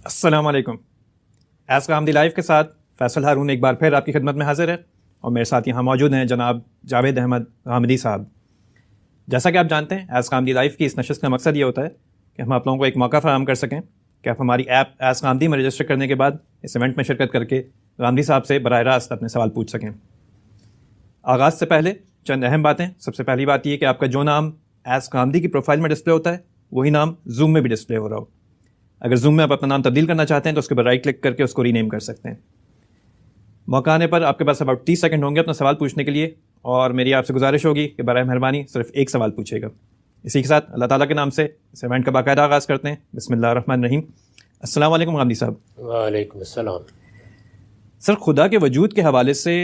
السلام علیکم. As کامدی life کے ساتھ فیصل ہارون ایک بار پھر آپ کی خدمت میں حاضر ہے اور میرے ساتھ یہاں موجود ہیں جناب جاوید احمد غامدی صاحب. جیسا کہ آپ جانتے ہیں ایز کامدی لائف کی اس نشست کا مقصد یہ ہوتا ہے کہ ہم آپ لوگوں کو ایک موقع فراہم کر سکیں کہ آپ ہماری ایپ ایز کامدی میں رجسٹر کرنے کے بعد اس ایونٹ میں شرکت کر کے غامدی صاحب سے براہ راست اپنے سوال پوچھ سکیں. آغاز سے پہلے چند اہم باتیں. سب سے پہلی بات یہ کہ آپ کا جو نام ایز کامدی کی پروفائل میں ڈسپلے ہوتا ہے وہی نام زوم میں بھی ڈسپلے ہو رہا ہو. اگر زوم میں آپ اپنا نام تبدیل کرنا چاہتے ہیں تو اس کے اوپر رائٹ کلک کر کے اس کو ری نیم کر سکتے ہیں. موقع آنے پر آپ کے پاس اباؤٹ 30 سیکنڈ ہوں گے اپنا سوال پوچھنے کے لیے اور میری آپ سے گزارش ہوگی کہ برائے مہربانی صرف ایک سوال پوچھے گا. اسی کے ساتھ اللہ تعالیٰ کے نام سے اس ایونٹ کا باقاعدہ آغاز کرتے ہیں. بسم اللہ الرحمن الرحیم. السلام علیکم غامدی صاحب. وعلیکم السلام. سر، خدا کے وجود کے حوالے سے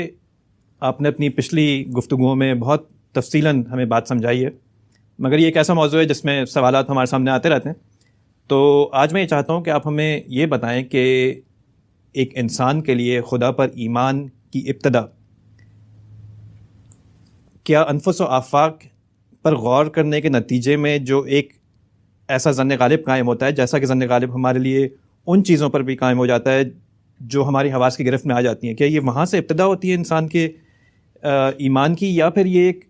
آپ نے اپنی پچھلی گفتگوؤں میں بہت تفصیلاً ہمیں بات سمجھائی ہے، مگر یہ ایک ایسا موضوع ہے جس میں سوالات ہمارے سامنے آتے رہتے ہیں. تو آج میں یہ چاہتا ہوں کہ آپ ہمیں یہ بتائیں کہ ایک انسان کے لیے خدا پر ایمان کی ابتدا کیا انفس و آفاق پر غور کرنے کے نتیجے میں جو ایک ایسا ظن غالب قائم ہوتا ہے، جیسا کہ ظن غالب ہمارے لیے ان چیزوں پر بھی قائم ہو جاتا ہے جو ہماری حواس کی گرفت میں آ جاتی ہیں، کیا یہ وہاں سے ابتدا ہوتی ہے انسان کے ایمان کی، یا پھر یہ ایک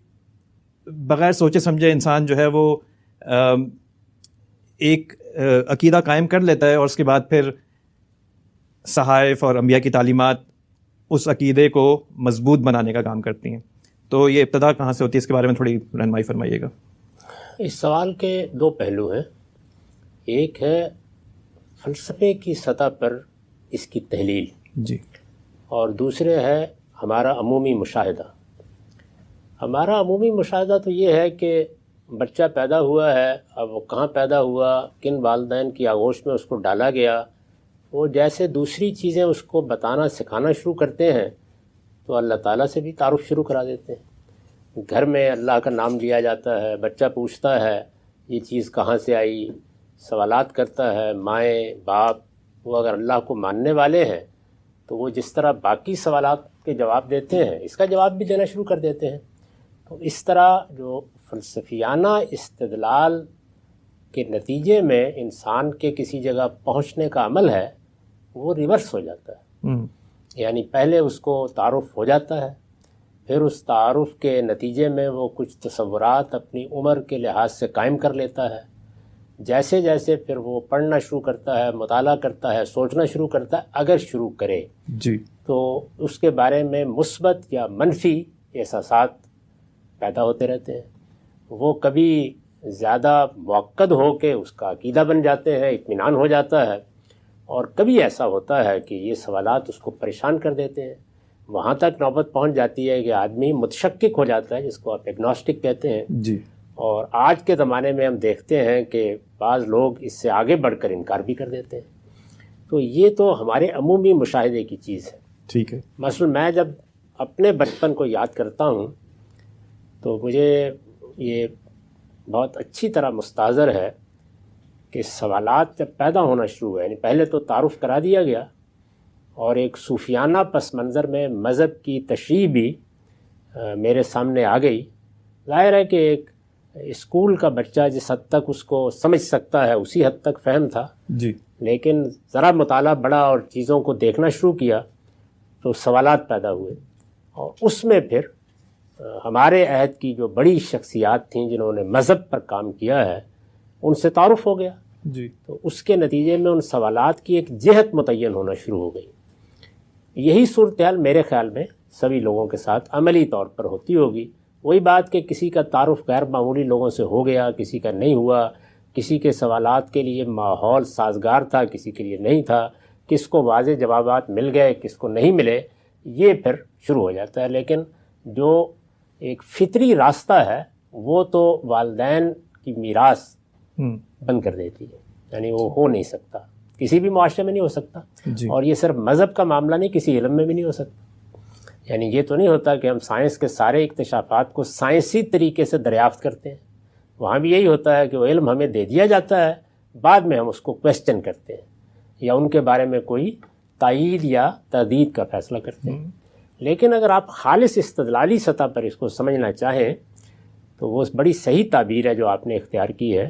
بغیر سوچے سمجھے انسان جو ہے وہ ایک عقیدہ قائم کر لیتا ہے اور اس کے بعد پھر صحائف اور انبیاء کی تعلیمات اس عقیدے کو مضبوط بنانے کا کام کرتی ہیں؟ تو یہ ابتدا کہاں سے ہوتی ہے، اس کے بارے میں تھوڑی رہنمائی فرمائیے گا. اس سوال کے دو پہلو ہیں. ایک ہے فلسفے کی سطح پر اس کی تحلیل جی، اور دوسرے ہے ہمارا عمومی مشاہدہ. ہمارا عمومی مشاہدہ تو یہ ہے کہ بچہ پیدا ہوا ہے، اب وہ کہاں پیدا ہوا، کن والدین کی آغوش میں اس کو ڈالا گیا، وہ جیسے دوسری چیزیں اس کو بتانا سکھانا شروع کرتے ہیں تو اللہ تعالیٰ سے بھی تعارف شروع کرا دیتے ہیں. گھر میں اللہ کا نام لیا جاتا ہے، بچہ پوچھتا ہے یہ چیز کہاں سے آئی، سوالات کرتا ہے. مائیں باپ وہ اگر اللہ کو ماننے والے ہیں تو وہ جس طرح باقی سوالات کے جواب دیتے ہیں اس کا جواب بھی دینا شروع کر دیتے ہیں. تو اس طرح جو فلسفیانہ استدلال کے نتیجے میں انسان کے کسی جگہ پہنچنے کا عمل ہے وہ ریورس ہو جاتا ہے. یعنی پہلے اس کو تعارف ہو جاتا ہے، پھر اس تعارف کے نتیجے میں وہ کچھ تصورات اپنی عمر کے لحاظ سے قائم کر لیتا ہے. جیسے جیسے پھر وہ پڑھنا شروع کرتا ہے، مطالعہ کرتا ہے، سوچنا شروع کرتا ہے، اگر شروع کرے جی، تو اس کے بارے میں مثبت یا منفی احساسات پیدا ہوتے رہتے ہیں. وہ کبھی زیادہ موقد ہو کے اس کا عقیدہ بن جاتے ہیں، اطمینان ہو جاتا ہے، اور کبھی ایسا ہوتا ہے کہ یہ سوالات اس کو پریشان کر دیتے ہیں. وہاں تک نوبت پہنچ جاتی ہے کہ آدمی متشکک ہو جاتا ہے، جس کو آپ ایگنوسٹک کہتے ہیں. جی، اور آج کے زمانے میں ہم دیکھتے ہیں کہ بعض لوگ اس سے آگے بڑھ کر انکار بھی کر دیتے ہیں. تو یہ تو ہمارے عمومی مشاہدے کی چیز ہے. ٹھیک ہے. مثلا میں جب اپنے بچپن کو یاد کرتا ہوں تو مجھے یہ بہت اچھی طرح مستحضر ہے کہ سوالات جب پیدا ہونا شروع ہوئے، یعنی پہلے تو تعارف کرا دیا گیا اور ایک صوفیانہ پس منظر میں مذہب کی تشریح بھی میرے سامنے آ گئی. ظاہر ہے کہ ایک اسکول کا بچہ جس حد تک اس کو سمجھ سکتا ہے اسی حد تک فہم تھا. جی، لیکن ذرا مطالعہ بڑھا اور چیزوں کو دیکھنا شروع کیا تو سوالات پیدا ہوئے، اور اس میں پھر ہمارے عہد کی جو بڑی شخصیات تھیں جنہوں نے مذہب پر کام کیا ہے ان سے تعارف ہو گیا. جی، تو اس کے نتیجے میں ان سوالات کی ایک جہت متعین ہونا شروع ہو گئی. یہی صورتحال میرے خیال میں سبھی لوگوں کے ساتھ عملی طور پر ہوتی ہوگی. وہی بات کہ کسی کا تعارف غیر معمولی لوگوں سے ہو گیا، کسی کا نہیں ہوا، کسی کے سوالات کے لیے ماحول سازگار تھا، کسی کے لیے نہیں تھا، کس کو واضح جوابات مل گئے، کس کو نہیں ملے، یہ پھر شروع ہو جاتا ہے. لیکن جو ایک فطری راستہ ہے وہ تو والدین کی میراث بند کر دیتی ہے، یعنی وہ ہو نہیں سکتا، کسی بھی معاشرے میں نہیں ہو سکتا. جی، اور یہ صرف مذہب کا معاملہ نہیں، کسی علم میں بھی نہیں ہو سکتا. یعنی یہ تو نہیں ہوتا کہ ہم سائنس کے سارے اکتشافات کو سائنسی طریقے سے دریافت کرتے ہیں. وہاں بھی یہی ہوتا ہے کہ وہ علم ہمیں دے دیا جاتا ہے، بعد میں ہم اس کو کویسچن کرتے ہیں یا ان کے بارے میں کوئی تائید یا تردید کا فیصلہ کرتے ہیں. لیکن اگر آپ خالص استدلالی سطح پر اس کو سمجھنا چاہیں تو وہ بڑی صحیح تعبیر ہے جو آپ نے اختیار کی ہے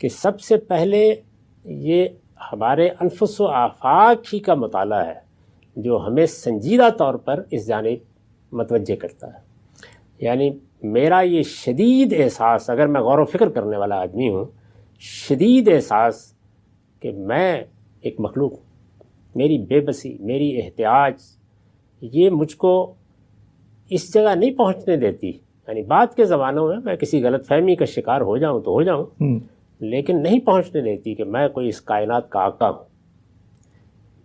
کہ سب سے پہلے یہ ہمارے انفس و آفاق ہی کا مطالعہ ہے جو ہمیں سنجیدہ طور پر اس جانب متوجہ کرتا ہے. یعنی میرا یہ شدید احساس، اگر میں غور و فکر کرنے والا آدمی ہوں، شدید احساس کہ میں ایک مخلوق ہوں، میری بے بسی، میری احتیاج، یہ مجھ کو اس جگہ نہیں پہنچنے دیتی. یعنی بعد کے زمانوں میں کسی غلط فہمی کا شکار ہو جاؤں تو ہو جاؤں، لیکن نہیں پہنچنے دیتی کہ میں کوئی اس کائنات کا آقا ہوں.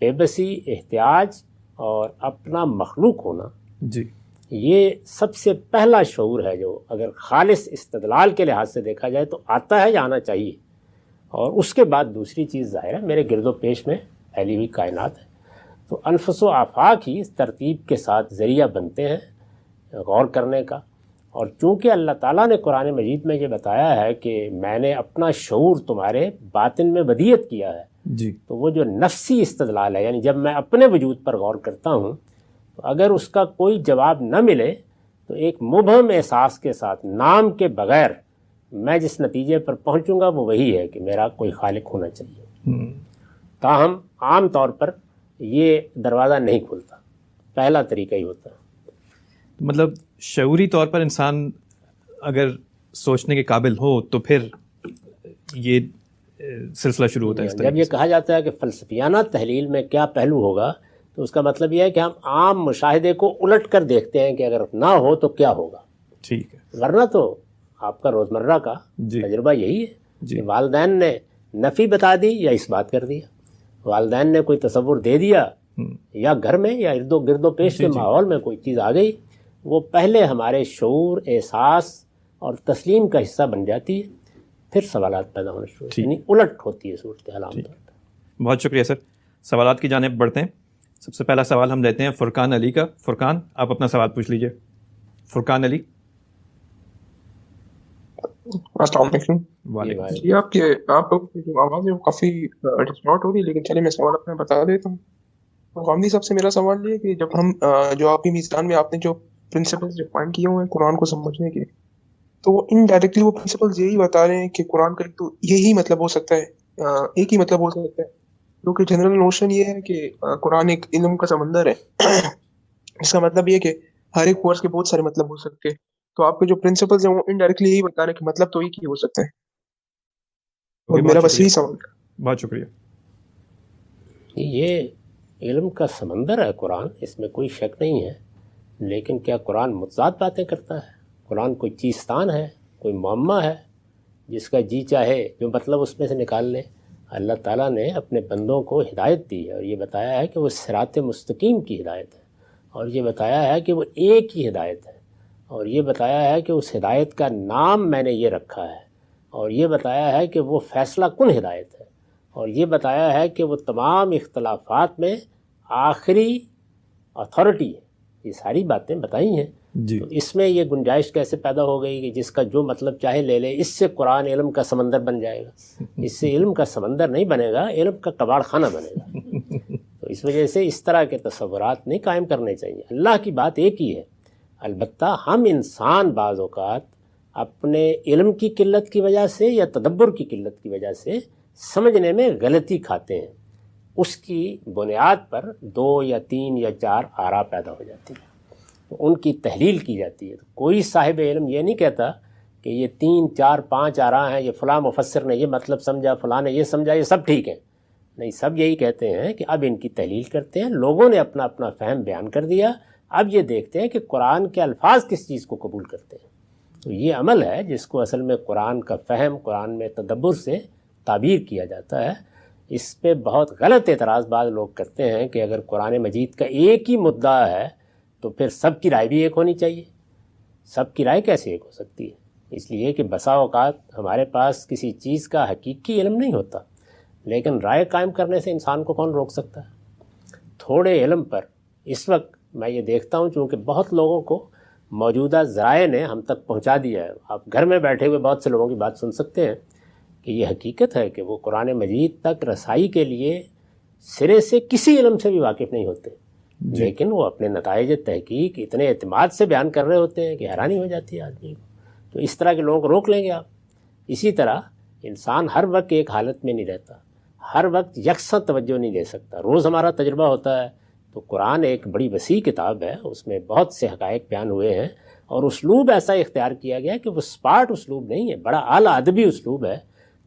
بے بسی، احتیاج اور اپنا مخلوق ہونا، جی یہ سب سے پہلا شعور ہے جو اگر خالص استدلال کے لحاظ سے دیکھا جائے تو آتا ہے یا آنا چاہیے. اور اس کے بعد دوسری چیز ظاہر ہے میرے گرد و پیش میں پھیلی ہوئی کائنات ہے. تو انفس و آفاق ہی اس ترتیب کے ساتھ ذریعہ بنتے ہیں غور کرنے کا. اور چونکہ اللہ تعالیٰ نے قرآن مجید میں یہ بتایا ہے کہ میں نے اپنا شعور تمہارے باطن میں ودیت کیا ہے، جی تو وہ جو نفسی استدلال ہے، یعنی جب میں اپنے وجود پر غور کرتا ہوں تو اگر اس کا کوئی جواب نہ ملے تو ایک مبہم احساس کے ساتھ نام کے بغیر میں جس نتیجے پر پہنچوں گا وہ وہی ہے کہ میرا کوئی خالق ہونا چاہیے. تاہم عام طور پر یہ دروازہ نہیں کھلتا، پہلا طریقہ ہی ہوتا ہے. مطلب شعوری طور پر انسان اگر سوچنے کے قابل ہو تو پھر یہ سلسلہ شروع ہوتا ہے. جب یہ کہا جاتا ہے کہ فلسفیانہ تحلیل میں کیا پہلو ہوگا تو اس کا مطلب یہ ہے کہ ہم عام مشاہدے کو الٹ کر دیکھتے ہیں کہ اگر نہ ہو تو کیا ہوگا. ٹھیک ہے. ورنہ تو آپ کا روزمرہ کا تجربہ یہی ہے کہ والدین نے نفی بتا دی یا اس بات کر دیا، والدین نے کوئی تصور دے دیا یا گھر میں یا گرد و پیش کے ماحول میں کوئی چیز آ گئی، وہ پہلے ہمارے شعور، احساس اور تسلیم کا حصہ بن جاتی ہے، پھر سوالات پیدا ہونے شروع ہوتے ہیں. یعنی الٹ ہوتی ہے صورتحال عام طور پر. بہت شکریہ سر. سوالات کی جانب بڑھتے ہیں. سب سے پہلا سوال ہم لیتے ہیں فرقان علی کا. فرقان، آپ اپنا سوال پوچھ لیجئے. فرقان علی. السلام علیکم. وعلیکم. آپ لوگ کی جو آواز ہے وہ کافی ڈسٹارٹ ہو رہی ہے، لیکن چلے میں سوال اپنا بتا دیتا ہوں. غامدی صاحب سے میرا سوال یہ ہے کہ جب ہم جو آپ کی میزان میں آپ نے جو پرنسپلز ڈیفائن کیے ہوئے ہیں قرآن کو سمجھنے کے، تو وہ انڈائریکٹلی وہ پرنسپلز یہی بتا رہے ہیں کہ قرآن کا تو یہی مطلب ہو سکتا ہے، ایک ہی مطلب ہو سکتا ہے، کیونکہ جنرل نوشن یہ ہے کہ قرآن ایک علم کا سمندر ہے. اس کا مطلب یہ کہ ہر ایک ورڈ کے بہت سارے مطلب ہو سکتے ہیں. تو آپ کے جو پرنسپلز ہیں وہ انڈائریکٹلی یہی بتا رہے ہیں کہ مطلب تو ایک ہی ہو سکتا ہے. اور میرا بس یہی سوال ہے. بہت شکریہ. یہ علم کا سمندر ہے قرآن، اس میں کوئی شک نہیں ہے، لیکن کیا قرآن متضاد باتیں کرتا ہے؟ قرآن کوئی چیزستان ہے، کوئی معمہ ہے جس کا جی چاہے جو مطلب اس میں سے نکال لے؟ اللہ تعالیٰ نے اپنے بندوں کو ہدایت دی ہے اور یہ بتایا ہے کہ وہ صراط مستقیم کی ہدایت ہے، اور یہ بتایا ہے کہ وہ ایک ہی ہدایت ہے، اور یہ بتایا ہے کہ اس ہدایت کا نام میں نے یہ رکھا ہے، اور یہ بتایا ہے کہ وہ فیصلہ کن ہدایت ہے، اور یہ بتایا ہے کہ وہ تمام اختلافات میں آخری اتھارٹی ہے. یہ ساری باتیں بتائی ہیں. جی. تو اس میں یہ گنجائش کیسے پیدا ہو گئی کہ جس کا جو مطلب چاہے لے لے، اس سے قرآن علم کا سمندر بن جائے گا؟ اس سے علم کا سمندر نہیں بنے گا، علم کا کباڑ خانہ بنے گا. تو اس وجہ سے اس طرح کے تصورات نہیں قائم کرنے چاہیے. اللہ کی بات ایک ہی ہے. البتہ ہم انسان بعض اوقات اپنے علم کی قلت کی وجہ سے یا تدبر کی قلت کی وجہ سے سمجھنے میں غلطی کھاتے ہیں. اس کی بنیاد پر 2 یا 3 یا 4 آراء پیدا ہو جاتی ہیں، تو ان کی تحلیل کی جاتی ہے. کوئی صاحب علم یہ نہیں کہتا کہ یہ 3 4 5 آراء ہیں، یہ فلاں مفسر نے یہ مطلب سمجھا، فلاں نے یہ سمجھا، یہ سب ٹھیک ہیں. نہیں، سب یہی کہتے ہیں کہ اب ان کی تحلیل کرتے ہیں. لوگوں نے اپنا اپنا فہم بیان کر دیا، اب یہ دیکھتے ہیں کہ قرآن کے الفاظ کس چیز کو قبول کرتے ہیں. تو یہ عمل ہے جس کو اصل میں قرآن کا فہم، قرآن میں تدبر سے تعبیر کیا جاتا ہے. اس پہ بہت غلط اعتراض بعض لوگ کرتے ہیں کہ اگر قرآن مجید کا ایک ہی مدعا ہے تو پھر سب کی رائے بھی ایک ہونی چاہیے. سب کی رائے کیسے ایک ہو سکتی ہے؟ اس لیے کہ بسا اوقات ہمارے پاس کسی چیز کا حقیقی علم نہیں ہوتا، لیکن رائے قائم کرنے سے انسان کو کون روک سکتا ہے؟ تھوڑے علم پر اس وقت میں یہ دیکھتا ہوں چونکہ بہت لوگوں کو موجودہ ذرائع نے ہم تک پہنچا دیا ہے. آپ گھر میں بیٹھے ہوئے بہت سے لوگوں کی بات سن سکتے ہیں کہ یہ حقیقت ہے کہ وہ قرآن مجید تک رسائی کے لیے سرے سے کسی علم سے بھی واقف نہیں ہوتے، لیکن وہ اپنے نتائج تحقیق اتنے اعتماد سے بیان کر رہے ہوتے ہیں کہ حیرانی ہو جاتی ہے آدمی کو. تو اس طرح کے لوگوں کو روک لیں گے آپ. اسی طرح انسان ہر وقت ایک حالت میں نہیں رہتا، ہر وقت یکساں توجہ نہیں دے سکتا. روز ہمارا تجربہ ہوتا ہے. تو قرآن ایک بڑی وسیع کتاب ہے, اس میں بہت سے حقائق بیان ہوئے ہیں, اور اسلوب ایسا اختیار کیا گیا کہ وہ اسپاٹ اسلوب نہیں ہے, بڑا اعلیٰ ادبی اسلوب ہے.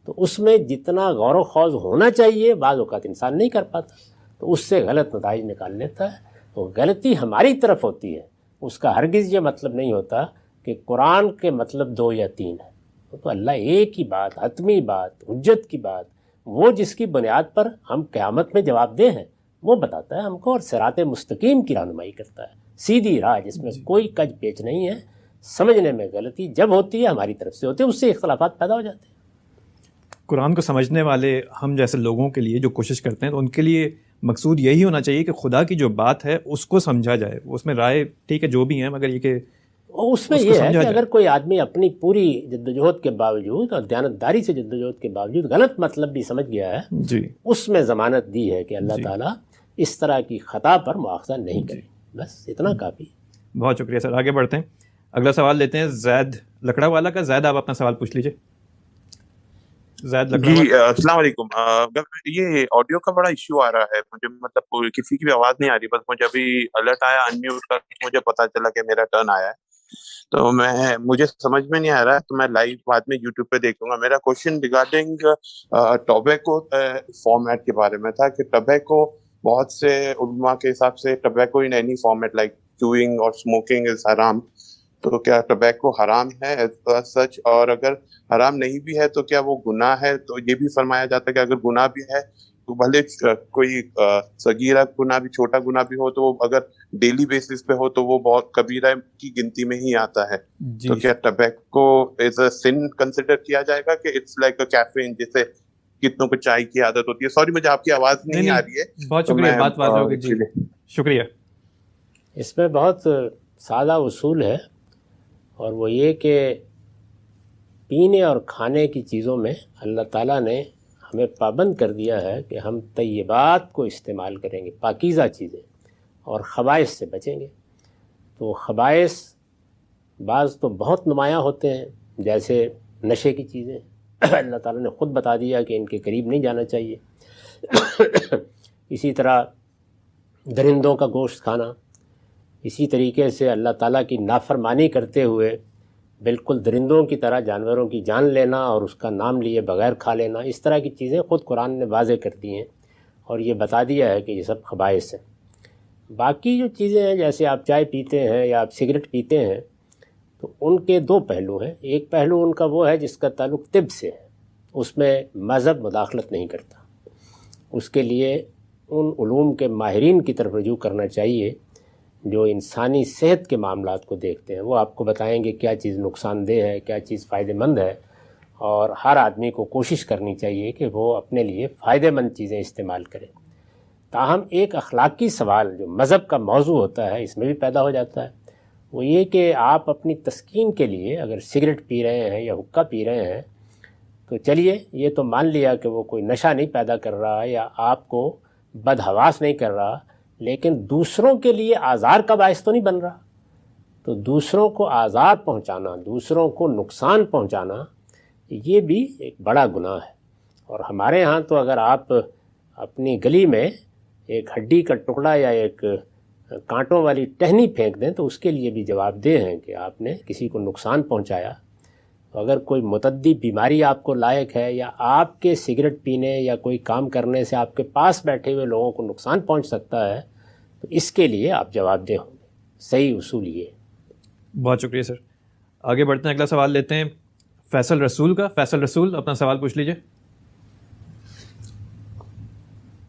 تو اس میں جتنا غور و خوض ہونا چاہیے بعض اوقات انسان نہیں کر پاتا, تو اس سے غلط نتائج نکال لیتا ہے. تو غلطی ہماری طرف ہوتی ہے, اس کا ہرگز یہ مطلب نہیں ہوتا کہ قرآن کے مطلب 2 یا 3 ہے. تو اللہ ایک ہی بات, حتمی بات, حجت کی بات, وہ جس کی بنیاد پر ہم قیامت میں جواب دہ ہیں, وہ بتاتا ہے ہم کو, اور صراط مستقیم کی رہنمائی کرتا ہے, سیدھی راہ جس میں کوئی کج پیچ نہیں ہے. سمجھنے میں غلطی جب ہوتی ہے ہماری طرف سے ہوتی ہے, اس سے اختلافات پیدا ہو جاتے ہیں. قرآن کو سمجھنے والے ہم جیسے لوگوں کے لیے جو کوشش کرتے ہیں تو ان کے لیے مقصود یہی ہونا چاہیے کہ خدا کی جو بات ہے اس کو سمجھا جائے. اس میں رائے ٹھیک ہے جو بھی ہیں, مگر یہ کہ اس میں یہ ہے کہ اگر کوئی آدمی اپنی پوری جدوجہد کے باوجود اور دیانتداری سے جدوجہد کے باوجود غلط مطلب بھی سمجھ گیا ہے, جی, اس میں ضمانت دی ہے کہ اللہ تعالیٰ اس طرح کی خطا پر مؤاخذہ نہیں کرے. بس اتنا کافی. بہت شکریہ سر. آگے بڑھتے ہیں, اگلا سوال لیتے ہیں زید لکڑا والا کا. زید آپ اپنا سوال پوچھ لیجیے. زید لکڑا جی السلام علیکم. یہ آڈیو کا بڑا ایشو آ رہا ہے مجھے, مطلب کسی کی بھی آواز نہیں آ رہی. بس مجھے ابھی الرٹ آیا انمیوٹ کر, مجھے پتا چلا کہ میرا ٹرن آیا ہے, تو مجھے سمجھ میں نہیں آ رہا ہے, تو میں لائیو بعد میں یوٹیوب پہ دیکھوں گا. میرا کوشچن ریگارڈنگ ٹوبیکو فارمیٹ کے بارے میں تھا کہ ٹوبیکو بہت سے علماء کے حساب سے tobacco in any format like chewing اور اسموکنگ از حرام. تو کیا ٹوبیکو حرام ہے سچ, اور اگر حرام نہیں بھی ہے تو کیا وہ گناہ ہے؟ تو یہ بھی فرمایا جاتا ہے کہ اگر گناہ بھی ہے تو بھلے کوئی صغیرہ گناہ بھی, چھوٹا گناہ بھی ہو, تو وہ اگر ڈیلی بیسس پہ ہو تو وہ بہت کبیرہ کی گنتی میں ہی آتا ہے. تو کیا tobacco is a sin consider کیا جائے گا کہ اٹس لائک اے کیفین, جیسے کتنوں کو چائے کی عادت ہوتی ہے؟ سوری مجھے آپ کی آواز نہیں آ رہی ہے. بہت شکریہ, بات واضح ہوگی. جی شکریہ. اس میں بہت سادہ اصول ہے, اور وہ یہ کہ پینے اور کھانے کی چیزوں میں اللہ تعالیٰ نے ہمیں پابند کر دیا ہے کہ ہم طیبات کو استعمال کریں گے, پاکیزہ چیزیں, اور خبائث سے بچیں گے. تو خبائث بعض تو بہت نمایاں ہوتے ہیں, جیسے نشے کی چیزیں. اللہ تعالیٰ نے خود بتا دیا کہ ان کے قریب نہیں جانا چاہیے. اسی طرح درندوں کا گوشت کھانا, اسی طریقے سے اللہ تعالیٰ کی نافرمانی کرتے ہوئے بالکل درندوں کی طرح جانوروں کی جان لینا اور اس کا نام لیے بغیر کھا لینا, اس طرح کی چیزیں خود قرآن نے واضح کر دی ہیں, اور یہ بتا دیا ہے کہ یہ سب خبائث ہیں. باقی جو چیزیں ہیں, جیسے آپ چائے پیتے ہیں یا آپ سگریٹ پیتے ہیں, تو ان کے 2 پہلو ہیں. ایک پہلو ان کا وہ ہے جس کا تعلق طب سے ہے, اس میں مذہب مداخلت نہیں کرتا. اس کے لیے ان علوم کے ماہرین کی طرف رجوع کرنا چاہیے جو انسانی صحت کے معاملات کو دیکھتے ہیں. وہ آپ کو بتائیں گے کیا چیز نقصان دہ ہے, کیا چیز فائدہ مند ہے, اور ہر آدمی کو کوشش کرنی چاہیے کہ وہ اپنے لیے فائدہ مند چیزیں استعمال کرے. تاہم ایک اخلاقی سوال جو مذہب کا موضوع ہوتا ہے اس میں بھی پیدا ہو جاتا ہے, وہ یہ کہ آپ اپنی تسکین کے لیے اگر سگریٹ پی رہے ہیں یا حقہ پی رہے ہیں, تو چلیے یہ تو مان لیا کہ وہ کوئی نشہ نہیں پیدا کر رہا یا آپ کو بدحواس نہیں کر رہا, لیکن دوسروں کے لیے آزار کا باعث تو نہیں بن رہا. تو دوسروں کو آزار پہنچانا, دوسروں کو نقصان پہنچانا, یہ بھی ایک بڑا گناہ ہے. اور ہمارے ہاں تو اگر آپ اپنی گلی میں ایک ہڈی کا ٹکڑا یا ایک کانٹوں والی ٹہنی پھینک دیں تو اس کے لیے بھی جواب دہ ہیں کہ آپ نے کسی کو نقصان پہنچایا. تو اگر کوئی متعدی بیماری آپ کو لاحق ہے, یا آپ کے سگریٹ پینے یا کوئی کام کرنے سے آپ کے پاس بیٹھے ہوئے لوگوں کو نقصان پہنچ سکتا ہے, تو اس کے لیے آپ جواب دہ ہوں گے. صحیح اصول یہ. بہت شکریہ سر. آگے بڑھتے ہیں, اگلا سوال لیتے ہیں فیصل رسول کا. فیصل رسول اپنا سوال پوچھ لیجئے.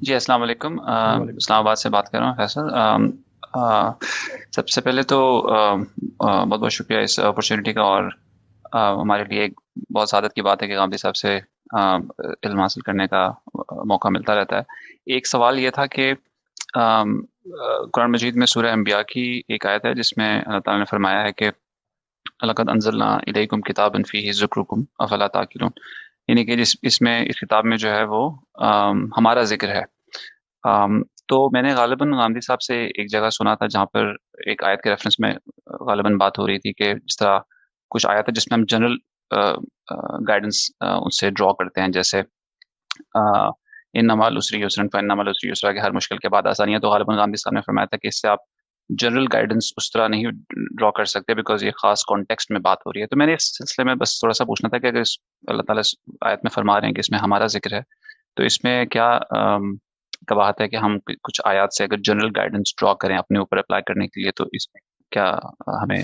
جی السلام علیکم, اسلام آباد سے بات کر رہا ہوں فیصل. سب سے پہلے تو بہت بہت شکریہ اس اپرچونیٹی کا, اور ہمارے لیے ایک بہت سعادت کی بات ہے کہ غامدی صاحب سے علم حاصل کرنے کا موقع ملتا رہتا ہے. ایک سوال یہ تھا کہ قرآن مجید میں سورہ انبیاء کی ایک آیت ہے جس میں اللہ تعالیٰ نے فرمایا ہے کہ لقد انزلنا الیکم کتابا فیہ ذکرکم افلا تعقلون, یعنی کہ اس میں اس کتاب میں جو ہے وہ ہمارا ذکر ہے. تو میں نے غالباً غامدی صاحب سے ایک جگہ سنا تھا جہاں پر ایک آیت کے ریفرنس میں غالباً بات ہو رہی تھی کہ جس طرح کچھ آیات ہے جس میں ہم جنرل گائیڈنس ان سے ڈرا کرتے ہیں, جیسے ان مع العسر یسرا فان مع العسر یسرا، کہ ہر مشکل کے بعد آسانی ہے. تو غالباً غامدی صاحب نے فرمایا تھا کہ اس سے آپ جنرل گائیڈنس اس طرح نہیں ڈرا کر سکتے بیکاز یہ خاص کانٹیکسٹ میں بات ہو رہی ہے. تو میں نے اس سلسلے میں بس تھوڑا سا پوچھنا تھا کہ اگر اللہ تعالیٰ آیت میں فرما رہے ہیں کہ اس میں ہمارا ذکر ہے، تو اس میں کیا کباہت ہے کہ ہم کچھ آیات سے اگر جنرل گائیڈنس ڈرا کریں اپنے اوپر اپلائی کرنے کے لیے، تو اس میں کیا ہمیں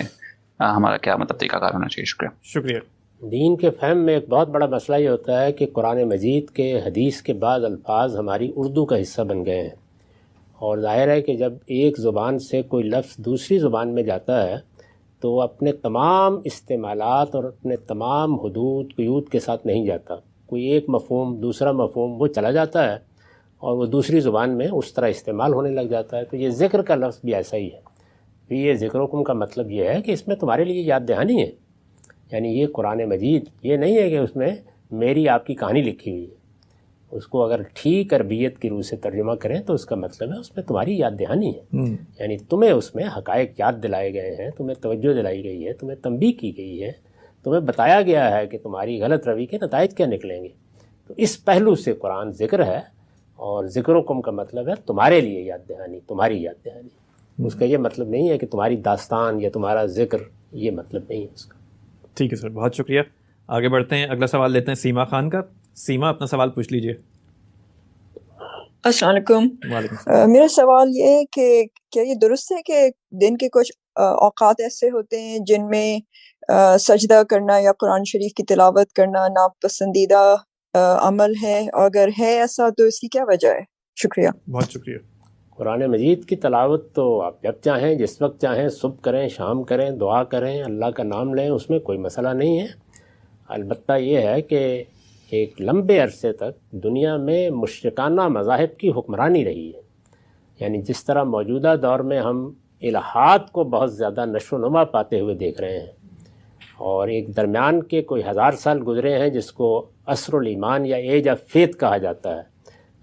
ہمارا کیا مطلب طریقہ کار ہونا چاہیے؟ شکریہ. شکریہ. دین کے فہم میں ایک بہت بڑا مسئلہ یہ ہوتا ہے کہ قرآن مجید کے حدیث کے بعض الفاظ ہماری اردو کا حصہ بن گئے ہیں، اور ظاہر ہے کہ جب ایک زبان سے کوئی لفظ دوسری زبان میں جاتا ہے تو وہ اپنے تمام استعمالات اور اپنے تمام حدود قیود کے ساتھ نہیں جاتا. کوئی ایک مفہوم دوسرا مفہوم وہ چلا جاتا ہے اور وہ دوسری زبان میں اس طرح استعمال ہونے لگ جاتا ہے. تو یہ ذکر کا لفظ بھی ایسا ہی ہے. یہ ذکرکم کا مطلب یہ ہے کہ اس میں تمہارے لیے یاد دہانی ہے، یعنی یہ قرآن مجید یہ نہیں ہے کہ اس میں میری آپ کی کہانی لکھی ہوئی ہے. اس کو اگر ٹھیک عربیت کی روح سے ترجمہ کریں تو اس کا مطلب ہے اس میں تمہاری یاد دہانی ہے، یعنی تمہیں اس میں حقائق یاد دلائے گئے ہیں، تمہیں توجہ دلائی گئی ہے، تمہیں تنبیہ کی گئی ہے، تمہیں بتایا گیا ہے کہ تمہاری غلط روی کے نتائج کیا نکلیں گے. تو اس پہلو سے قرآن ذکر ہے، اور ذکرکم کا مطلب ہے تمہارے لیے یاد دہانی، تمہاری یاد دہانی. اس کا یہ مطلب نہیں ہے کہ تمہاری داستان یا تمہارا ذکر، یہ مطلب نہیں ہے اس کا. ٹھیک ہے سر، بہت شکریہ. آگے بڑھتے ہیں، اگلا سوال لیتے ہیں سیما خان کا. سیما، اپنا سوال پوچھ لیجئے. السلام علیکم. وعلیکم السلام. میرا سوال یہ ہے کہ کیا یہ درست ہے کہ دن کے کچھ اوقات ایسے ہوتے ہیں جن میں سجدہ کرنا یا قرآن شریف کی تلاوت کرنا ناپسندیدہ عمل ہے؟ اگر ہے ایسا تو اس کی کیا وجہ ہے؟ شکریہ. بہت شکریہ. قرآن مجید کی تلاوت تو آپ جب چاہیں، جس وقت چاہیں، صبح کریں، شام کریں، دعا کریں، اللہ کا نام لیں، اس میں کوئی مسئلہ نہیں ہے. البتہ یہ ہے کہ ایک لمبے عرصے تک دنیا میں مشرکانہ مذاہب کی حکمرانی رہی ہے. یعنی جس طرح موجودہ دور میں ہم الہات کو بہت زیادہ نشو و نما پاتے ہوئے دیکھ رہے ہیں، اور ایک درمیان کے کوئی 1000 سال گزرے ہیں جس کو عصر الایمان یا ایج آف فیتھ کہا جاتا ہے.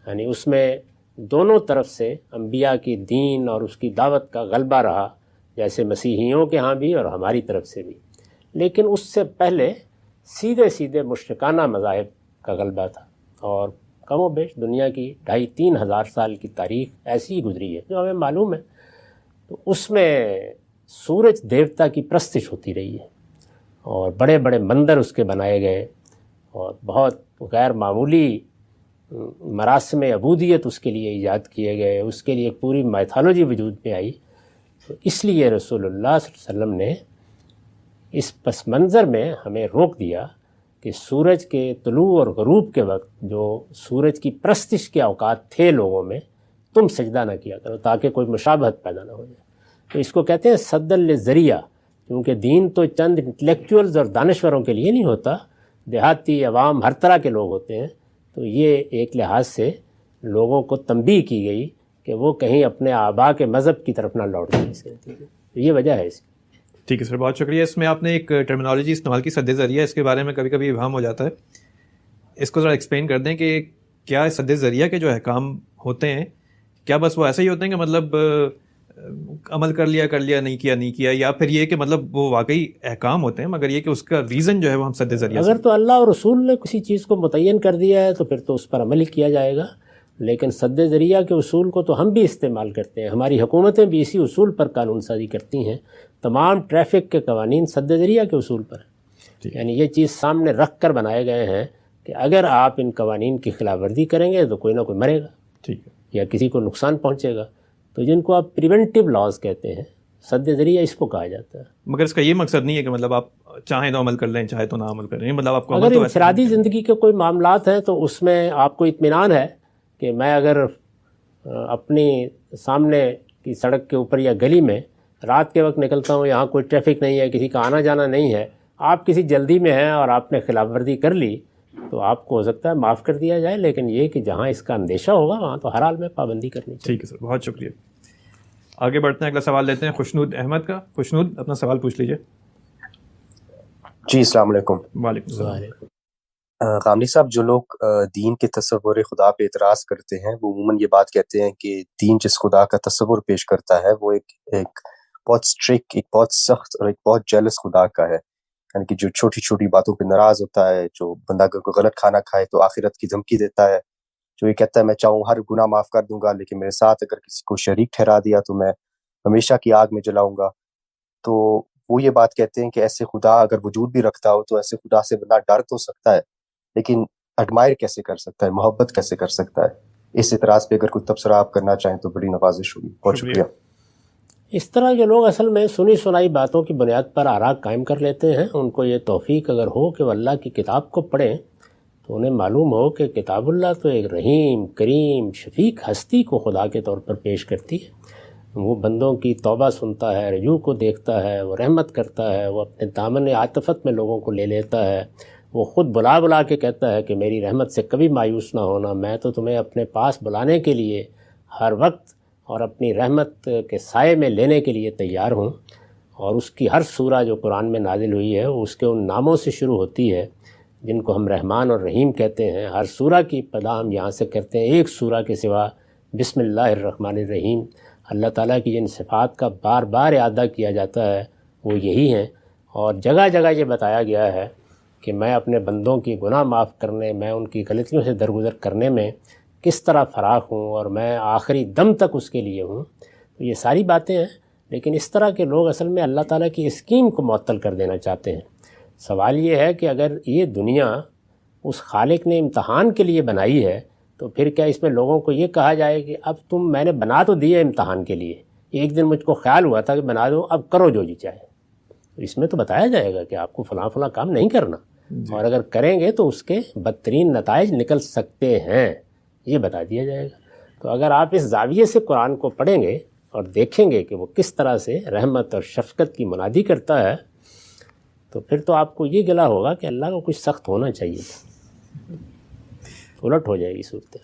یعنی اس میں دونوں طرف سے انبیاء کی دین اور اس کی دعوت کا غلبہ رہا، جیسے مسیحیوں کے ہاں بھی اور ہماری طرف سے بھی. لیکن اس سے پہلے سیدھے سیدھے مشرکانہ مذاہب کا غلبہ تھا، اور کم و بیش دنیا کی 2500 ہزار سال کی تاریخ ایسی ہی گزری ہے جو ہمیں معلوم ہے. تو اس میں سورج دیوتا کی پرستش ہوتی رہی ہے، اور بڑے بڑے مندر اس کے بنائے گئے، اور بہت غیر معمولی مراسم عبودیت اس کے لیے ایجاد کیے گئے، اس کے لیے ایک پوری میتھالوجی وجود میں آئی. تو اس لیے رسول اللہ صلی اللہ علیہ وسلم نے اس پس منظر میں ہمیں روک دیا کہ سورج کے طلوع اور غروب کے وقت جو سورج کی پرستش کے اوقات تھے لوگوں میں، تم سجدہ نہ کیا کرو تاکہ کوئی مشابہت پیدا نہ ہو جائے. تو اس کو کہتے ہیں صد للذریعہ، کیونکہ دین تو چند انٹلیکچوئلز اور دانشوروں کے لیے نہیں ہوتا، دیہاتی عوام ہر طرح کے لوگ ہوتے ہیں. تو یہ ایک لحاظ سے لوگوں کو تنبیہ کی گئی کہ وہ کہیں اپنے آباء کے مذہب کی طرف نہ لوٹ جائیں. تو یہ وجہ ہے اس کی. ٹھیک ہے سر، بہت شکریہ. اس میں آپ نے ایک ٹرمینالوجی استعمال کی، سد ذریعہ. اس کے بارے میں کبھی کبھی ابہام ہو جاتا ہے، اس کو ذرا ایکسپلین کر دیں کہ کیا سد ذریعہ کے جو احکام ہوتے ہیں کیا بس وہ ایسے ہی ہوتے ہیں کہ مطلب عمل کر لیا نہیں کیا، یا پھر یہ کہ مطلب وہ واقعی احکام ہوتے ہیں مگر یہ کہ اس کا ریزن جو ہے وہ ہم سد ذریعہ اگر تو اللہ اور رسول نے کسی چیز کو متعین کر دیا ہے تو پھر تو اس پر عمل کیا جائے گا. لیکن سد ذریعہ کے اصول کو تو ہم بھی استعمال کرتے ہیں، ہماری حکومتیں بھی اسی اصول پر قانون سازی کرتی ہیں. تمام ٹریفک کے قوانین سد ذریعہ کے اصول پر ہیں. یعنی یہ چیز سامنے رکھ کر بنائے گئے ہیں کہ اگر آپ ان قوانین کی خلاف ورزی کریں گے تو کوئی نہ کوئی مرے گا، ٹھیک ہے، یا کسی کو نقصان پہنچے گا. تو جن کو آپ پریونٹیو لاز کہتے ہیں، سد ذریعہ اس کو کہا جاتا ہے. مگر اس کا یہ مقصد نہیں ہے کہ مطلب آپ چاہیں تو عمل کر لیں، چاہے تو نہ عمل کریں. مطلب آپ کو اگر انفرادی زندگی کے کوئی معاملات ہیں تو اس میں آپ کو اطمینان ہے کہ میں اگر اپنی سامنے کی سڑک کے اوپر یا گلی میں رات کے وقت نکلتا ہوں، یہاں کوئی ٹریفک نہیں ہے، کسی کا آنا جانا نہیں ہے، آپ کسی جلدی میں ہیں اور آپ نے خلاف ورزی کر لی تو آپ کو ہو سکتا ہے معاف کر دیا جائے. لیکن یہ کہ جہاں اس کا اندیشہ ہوگا وہاں تو ہر حال میں پابندی کرنی چاہیے. ٹھیک ہے سر، بہت شکریہ. آگے بڑھتے ہیں، اگلا سوال لیتے ہیں خوشنود احمد کا. خوشنود، اپنا سوال پوچھ لیجئے. جی السلام علیکم. وعلیکم السلام. غامدی صاحب، جو لوگ دین کے تصور خدا پہ اعتراض کرتے ہیں وہ عموماً یہ بات کہتے ہیں کہ دین جس خدا کا تصور پیش کرتا ہے وہ ایک بہت اسٹرکٹ، ایک بہت سخت اور ایک بہت جیلس خدا کا ہے. یعنی کہ جو چھوٹی چھوٹی باتوں پہ ناراض ہوتا ہے، جو بندہ اگر کوئی غلط کھانا کھائے تو آخرت کی دھمکی دیتا ہے، جو یہ کہتا ہے میں چاہوں ہر گناہ معاف کر دوں گا، لیکن میرے ساتھ اگر کسی کو شریک ٹھہرا دیا تو میں ہمیشہ کی آگ میں جلاؤں گا. تو وہ یہ بات کہتے ہیں کہ ایسے خدا اگر وجود بھی رکھتا ہو تو ایسے خدا سے بندہ ڈر تو سکتا ہے، لیکن ایڈمائر کیسے کر سکتا ہے، محبت کیسے کر سکتا ہے. اس اعتراض پہ اگر کوئی تبصرہ آپ کرنا چاہیں تو بڑی نوازش ہوگی. بہت شکریہ. اس طرح کے لوگ اصل میں سنی سنائی باتوں کی بنیاد پر آراء قائم کر لیتے ہیں. ان کو یہ توفیق اگر ہو کہ وہ اللہ کی کتاب کو پڑھیں تو انہیں معلوم ہو کہ کتاب اللہ تو ایک رحیم کریم شفیق ہستی کو خدا کے طور پر پیش کرتی ہے. وہ بندوں کی توبہ سنتا ہے، رجوع کو دیکھتا ہے، وہ رحمت کرتا ہے، وہ اپنے دامن عاطفت میں لوگوں کو لے لیتا ہے. وہ خود بلا بلا کے کہتا ہے کہ میری رحمت سے کبھی مایوس نہ ہونا، میں تو تمہیں اپنے پاس بلانے کے لیے ہر وقت اور اپنی رحمت کے سائے میں لینے کے لیے تیار ہوں. اور اس کی ہر سورہ جو قرآن میں نازل ہوئی ہے وہ اس کے ان ناموں سے شروع ہوتی ہے جن کو ہم رحمان اور رحیم کہتے ہیں. ہر سورہ کی ابتدا ہم یہاں سے کرتے ہیں. ایک سورہ کے سوا بسم اللہ الرحمن الرحیم. اللہ تعالیٰ کی جن صفات کا بار بار اعادہ کیا جاتا ہے وہ یہی ہیں. اور جگہ جگہ یہ بتایا گیا ہے کہ میں اپنے بندوں کی گناہ معاف کرنے، میں ان کی غلطیوں سے درگزر کرنے میں کس طرح فراخ ہوں اور میں آخری دم تک اس کے لیے ہوں. تو یہ ساری باتیں ہیں، لیکن اس طرح کے لوگ اصل میں اللہ تعالیٰ کی اسکیم کو معطل کر دینا چاہتے ہیں. سوال یہ ہے کہ اگر یہ دنیا اس خالق نے امتحان کے لیے بنائی ہے تو پھر کیا اس میں لوگوں کو یہ کہا جائے کہ اب میں نے بنا تو دیے امتحان کے لیے، ایک دن مجھ کو خیال ہوا تھا کہ بنا دو، اب کرو جو جی چاہے. تو اس میں تو بتایا جائے گا کہ آپ کو فلاں فلاں کام نہیں کرنا، اور اگر کریں گے تو اس کے بدترین نتائج نکل سکتے ہیں، یہ بتا دیا جائے گا. تو اگر آپ اس زاویے سے قرآن کو پڑھیں گے اور دیکھیں گے کہ وہ کس طرح سے رحمت اور شفقت کی منادی کرتا ہے تو پھر تو آپ کو یہ گلا ہوگا کہ اللہ کو کچھ سخت ہونا چاہیے تھا. الٹ ہو جائے گی صورت.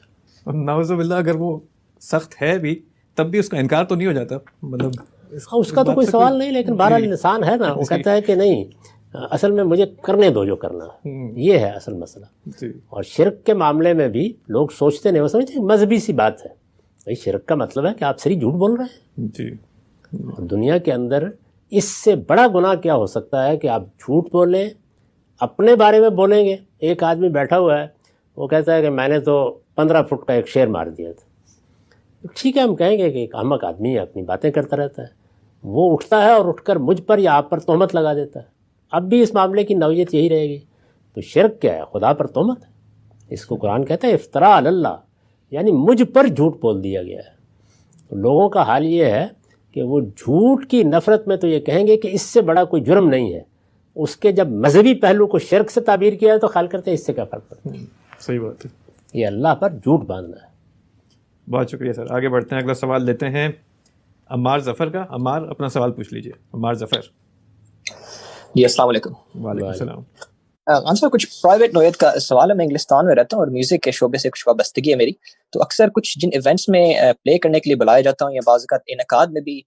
نعوذ باللہ اگر وہ سخت ہے بھی تب بھی اس کا انکار تو نہیں ہو جاتا، مطلب اس کا تو کوئی سوال نہیں، لیکن بہرحال انسان ہے نا، وہ کہتا ہے کہ نہیں اصل میں مجھے کرنے دو جو کرنا ہے. یہ ہے اصل مسئلہ. اور شرک کے معاملے میں بھی لوگ سوچتے نہیں، وہ سمجھتے ہیں مذہبی سی بات ہے. بھائی شرک کا مطلب ہے کہ آپ صرف جھوٹ بول رہے ہیں. اور دنیا کے اندر اس سے بڑا گناہ کیا ہو سکتا ہے کہ آپ جھوٹ بولیں، اپنے بارے میں بولیں گے. ایک آدمی بیٹھا ہوا ہے، وہ کہتا ہے کہ میں نے تو 15 فٹ کا ایک شیر مار دیا تھا. ٹھیک ہے، ہم کہیں گے کہ ایک احمق آدمی ہے، اپنی باتیں کرتا رہتا ہے. وہ اٹھتا ہے اور اٹھ کر مجھ پر یا آپ پر تہمت لگا دیتا ہے. اب بھی اس معاملے کی نوعیت یہی رہے گی. تو شرک کیا ہے؟ خدا پر تہمت ہے. اس کو قرآن کہتا ہے افتراء علی اللہ، یعنی مجھ پر جھوٹ بول دیا گیا ہے. تو لوگوں کا حال یہ ہے کہ وہ جھوٹ کی نفرت میں تو یہ کہیں گے کہ اس سے بڑا کوئی جرم نہیں ہے. اس کے جب مذہبی پہلو کو شرک سے تعبیر کیا ہے تو خیال کرتے ہیں اس سے کیا فرق پڑتا ہے. صحیح بات ہے. یہ اللہ پر جھوٹ باندھنا ہے. بہت شکریہ سر. آگے بڑھتے ہیں، اگلا سوال لیتے ہیں عمار ظفر کا. عمار اپنا سوال پوچھ لیجئے. عمار ظفر. جی السلام علیکم. وعلیکم السلام. آنسر کچھ پرائیویٹ نوعیت کا سوال ہے. میں انگلستان میں رہتا ہوں اور میوزک کے شعبے سے کچھ وابستگی ہے میری. تو اکثر کچھ جن ایونٹس میں پلے کرنے کے لیے بلایا جاتا ہوں یا بعض اوقات انعقاد میں بھی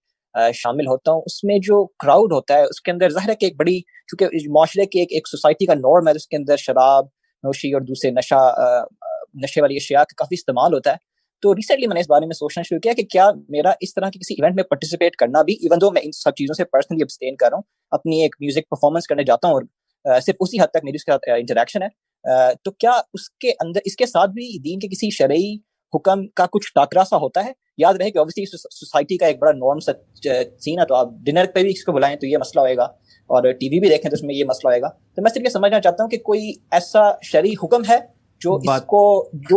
شامل ہوتا ہوں، اس میں جو کراؤڈ ہوتا ہے اس کے اندر ظاہر ہے کہ ایک بڑی، چونکہ معاشرے کے ایک سوسائٹی کا نارم ہے، اس کے اندر شراب نوشی اور دوسرے نشے والی اشیاء کا کافی استعمال ہوتا ہے. تو ریسنٹلی میں نے اس بارے میں سوچنا شروع کیا کہ کیا میرا اس طرح کے کسی ایونٹ میں پارٹیسپیٹ کرنا بھی، ایون دو میں ان سب چیزوں سے پرسنلی ابسٹین کر رہا ہوں، اپنی ایک میوزک پرفارمنس کرنے جاتا ہوں اور صرف اسی حد تک میری اس کے ساتھ انٹریکشن ہے، تو کیا اس کے اندر اس کے ساتھ بھی دین کے کسی شرعی حکم کا کچھ ٹاکرا سا ہوتا ہے؟ یاد رہے کہ اوبویسلی سوسائٹی کا ایک بڑا نارم سا سین ہے، تو آپ ڈنر پہ بھی اس کو بلائیں تو یہ مسئلہ ہوئے گا، اور ٹی وی بھی دیکھیں تو اس میں یہ مسئلہ ہوئے گا. تو میں صرف یہ سمجھنا چاہتا ہوں کہ کوئی ایسا شرعی حکم ہے جو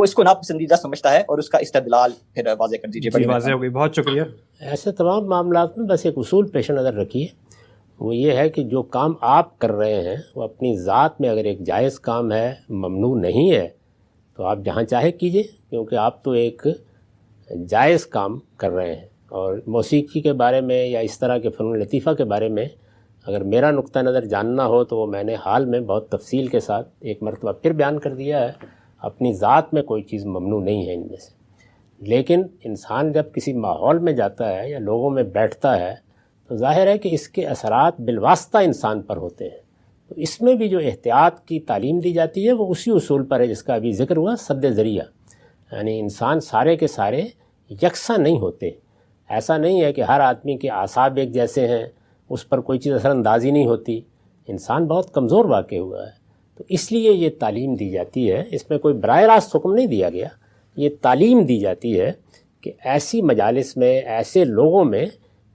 اس کو ناپسندیدہ سمجھتا ہے، اور اس کا استدلال پھر واضح کر دیجیے. بڑی واضح ہو گئی، بہت شکریہ. ایسے تمام معاملات میں بس ایک اصول پیش نظر رکھیے، وہ یہ ہے کہ جو کام آپ کر رہے ہیں وہ اپنی ذات میں اگر ایک جائز کام ہے، ممنوع نہیں ہے، تو آپ جہاں چاہے کیجئے، کیونکہ آپ تو ایک جائز کام کر رہے ہیں. اور موسیقی کے بارے میں یا اس طرح کے فنون لطیفہ کے بارے میں اگر میرا نقطہ نظر جاننا ہو تو وہ میں نے حال میں بہت تفصیل کے ساتھ ایک مرتبہ پھر بیان کر دیا ہے. اپنی ذات میں کوئی چیز ممنوع نہیں ہے ان میں سے، لیکن انسان جب کسی ماحول میں جاتا ہے یا لوگوں میں بیٹھتا ہے تو ظاہر ہے کہ اس کے اثرات بالواسطہ انسان پر ہوتے ہیں. تو اس میں بھی جو احتیاط کی تعلیم دی جاتی ہے وہ اسی اصول پر ہے جس کا ابھی ذکر ہوا، سد ذریعہ. یعنی انسان سارے کے سارے یکساں نہیں ہوتے. ایسا نہیں ہے کہ ہر آدمی کے اعصاب ایک جیسے ہیں، اس پر کوئی چیز اثر اندازی نہیں ہوتی. انسان بہت کمزور واقع ہوا ہے، تو اس لیے یہ تعلیم دی جاتی ہے. اس میں کوئی براہ راست حکم نہیں دیا گیا، یہ تعلیم دی جاتی ہے کہ ایسی مجالس میں ایسے لوگوں میں